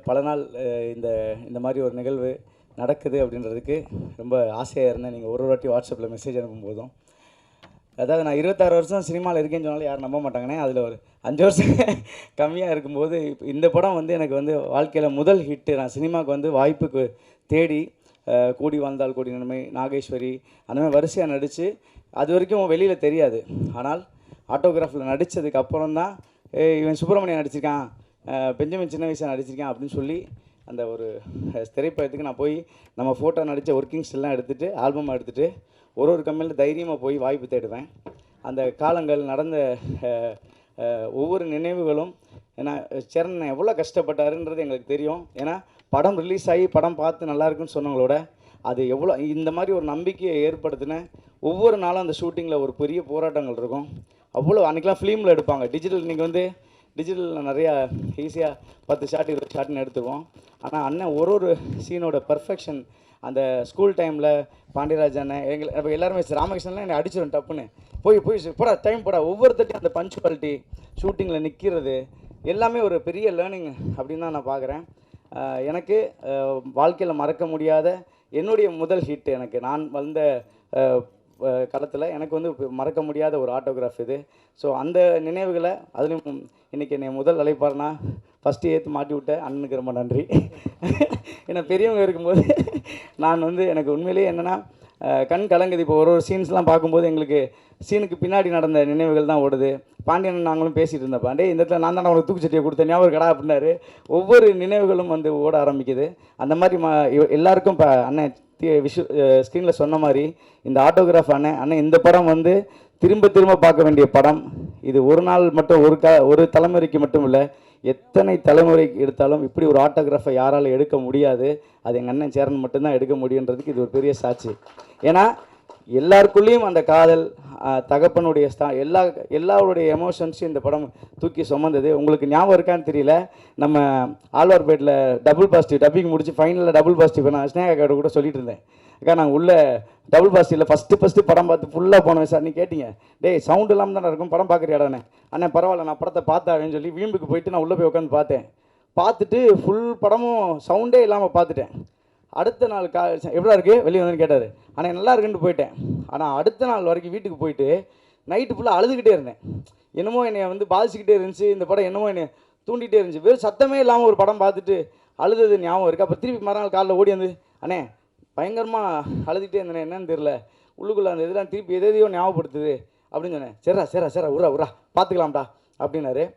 பல நாள் இந்த இந்த மாதிரி ஒரு நிகழ்வு நடக்குது அப்படின்றதுக்கு ரொம்ப ஆசையாக இருந்தேன். நீங்கள் ஒரு வாட்டி வாட்ஸ்அப்பில் மெசேஜ் அனுப்பும்போதும், அதாவது நான் 26 வருஷம் சினிமாவில் இருக்கேன்னு சொன்னாலும் யாரும் நம்ப மாட்டாங்கண்ணே. அதில் ஒரு 5 வருஷம் கம்மியாக இருக்கும்போது இந்த படம் வந்து எனக்கு வந்து வாழ்க்கையில் முதல் ஹிட்டு. நான் சினிமாவுக்கு வந்து வாய்ப்புக்கு தேடி கூடி வாழ்ந்தால் கூடி நன்மை, நாகேஸ்வரி அந்த மாதிரி வரிசையாக நடித்து அது வரைக்கும் வெளியில் தெரியாது. ஆனால் ஆட்டோகிராஃபில் நடித்ததுக்கு அப்புறம் தான் இவன் சுப்பிரமணியன் நடிச்சிருக்கான், பெஞ்சமின் சின்ன வயசாக நடிச்சிருக்கேன் அப்படின்னு சொல்லி அந்த ஒரு திரைப்படத்துக்கு நான் போய் நம்ம ஃபோட்டோ நடித்த ஒர்க்கிங் ஸ்டில்லாம் எடுத்துகிட்டு ஆல்பமாக எடுத்துகிட்டு ஒரு கம்பெனியில் தைரியமாக போய் வாய்ப்பு தேடுவேன். அந்த காலங்கள் நடந்த ஒவ்வொரு நினைவுகளும், ஏன்னா சரண் எவ்வளோ கஷ்டப்பட்டாருன்றது எங்களுக்கு தெரியும். ஏன்னா படம் ரிலீஸ் ஆகி படம் பார்த்து நல்லாயிருக்குன்னு சொன்னவங்களோட அது எவ்வளோ இந்த மாதிரி ஒரு நம்பிக்கையை ஏற்படுத்தின ஒவ்வொரு நாளும் அந்த ஷூட்டிங்கில் ஒரு பெரிய போராட்டங்கள் இருக்கும். அவ்வளோ அன்றைக்கெலாம் ஃபிலிமில் எடுப்பாங்க. டிஜிட்டல் இன்றைக்கி வந்து டிஜிட்டலில் நிறையா ஈஸியாக 10 ஷாட் 20 ஷாட்னு எடுத்துருவோம். ஆனால் அண்ணன் ஒரு சீனோட பர்ஃபெக்ஷன் அந்த ஸ்கூல் டைமில் பாண்டியராஜ் அண்ணன் எங்களை எல்லாருமே ராமகிருஷ்ணன்லாம் என்னை அடிச்சிடும் டப்புன்னு போய் போடா டைம் போடா ஒவ்வொருத்தட்டையும் அந்த பஞ்சுவாலிட்டி ஷூட்டிங்கில் நிற்கிறது எல்லாமே ஒரு பெரிய லேர்னிங் அப்படின்னு தான் நான் பார்க்குறேன். எனக்கு வாழ்க்கையில் மறக்க முடியாத என்னுடைய முதல் ஹிட், எனக்கு நான் வந்த காலத்தில் எனக்கு வந்து மறக்க முடியாத ஒரு ஆட்டோகிராஃப் இது. ஸோ அந்த நினைவுகளை அதுலேயும் இன்றைக்கி என்னை முதல் அழைப்பார்னா ஃபஸ்ட்டு ஏற்று மாட்டி விட்ட அண்ணனுக்கு ரொம்ப நன்றி. ஏன்னா பெரியவங்க இருக்கும்போது நான் வந்து எனக்கு உண்மையிலேயே என்னென்னா கண் கலங்குது. இப்போ ஒரு சீன்ஸ்லாம் பார்க்கும்போது எங்களுக்கு சீனுக்கு பின்னாடி நடந்த நினைவுகள் தான் ஓடுது. பாண்டியன் நாங்களும் பேசிகிட்டு இருந்தப்பா, டே இந்த இடத்துல நான் தான் உனக்கு தூக்குச்சட்டியை கொடுத்தேன் ஞாபகம் கடா அப்படின்னாரு. ஒவ்வொரு நினைவுகளும் வந்து ஓட ஆரம்பிக்குது. அந்த மாதிரி எல்லாருக்கும் இப்போ அண்ணன் ஸ்க்ரீனில் சொன்ன மாதிரி இந்த ஆட்டோகிராஃப் அண்ணன் இந்த படம் வந்து திரும்ப திரும்ப பார்க்க வேண்டிய படம். இது ஒரு நாள் மட்டும் ஒரு தலைமுறைக்கு மட்டும் இல்லை, எத்தனை தலைமுறைக்கு எடுத்தாலும் இப்படி ஒரு ஆட்டோகிராஃபை யாரால் எடுக்க முடியாது. அது எங்கள் அண்ணன் சேரன் மட்டும்தான் எடுக்க முடியுன்றதுக்கு இது ஒரு பெரிய சாட்சி. ஏன்னா எல்லாருக்குள்ளேயும் அந்த காதல், தகப்பனுடைய எல்லாருடைய எமோஷன்ஸும் இந்த படம் தூக்கி சுமந்தது. உங்களுக்கு ஞாபகம் இருக்கான்னு தெரியல, நம்ம ஆழ்வார்பேட்டில் டபுள் பாசிட்டிவ் டப்பிங் முடிச்சு ஃபைனலில் டபுள் பாசிட்டிவ் நான் ஸ்னேகா அக்கா கூட சொல்லிட்டு இருந்தேன். அக்கா நாங்கள் உள்ள டபுள் பாசிட்டிவில் ஃபஸ்ட்டு படம் பார்த்து ஃபுல்லாக போனேன் சார். நீ கேட்டிங்க, டேய் சவுண்ட் இல்லாமல் தானே இருக்கும் படம் பார்க்குறியாடானே. அண்ணன் பரவாயில்ல நான் படத்தை பார்த்தேன்னு சொல்லி வீம்புக்கு போயிட்டு நான் உள்ளே போய் உட்காந்து பார்த்துட்டு ஃபுல் படமும் சவுண்டே இல்லாமல் பார்த்துட்டேன். அடுத்த நாள் எப்படா இருக்குது வெளியே வந்து கேட்டார். ஆனால் நல்லா இருக்குன்னு போயிட்டேன். ஆனால் அடுத்த நாள் வரைக்கும் வீட்டுக்கு போயிட்டு நைட்டு ஃபுல்லாக அழுதுகிட்டே இருந்தேன். என்னமோ என்னை வந்து பாதிச்சுக்கிட்டே இருந்துச்சு இந்த படம், என்னமோ என்னை தூண்டிகிட்டே இருந்துச்சு. வெறும் சத்தமே இல்லாமல் ஒரு படம் பார்த்துட்டு அழுது ஞாபகம் இருக்குது. அப்போ திருப்பி மறுநாள் காலைல ஓடி வந்து அண்ணே பயங்கரமாக அழுதுகிட்டே இருந்தேனே என்னன்னு தெரில, உள்ளுக்குள்ளே அந்த இதெல்லாம் திருப்பி எதையோ ஞாபகப்படுத்துது அப்படின்னு சொன்னேன். சரிடா உரா பார்த்துக்கலாம்டா அப்படின்னாரு.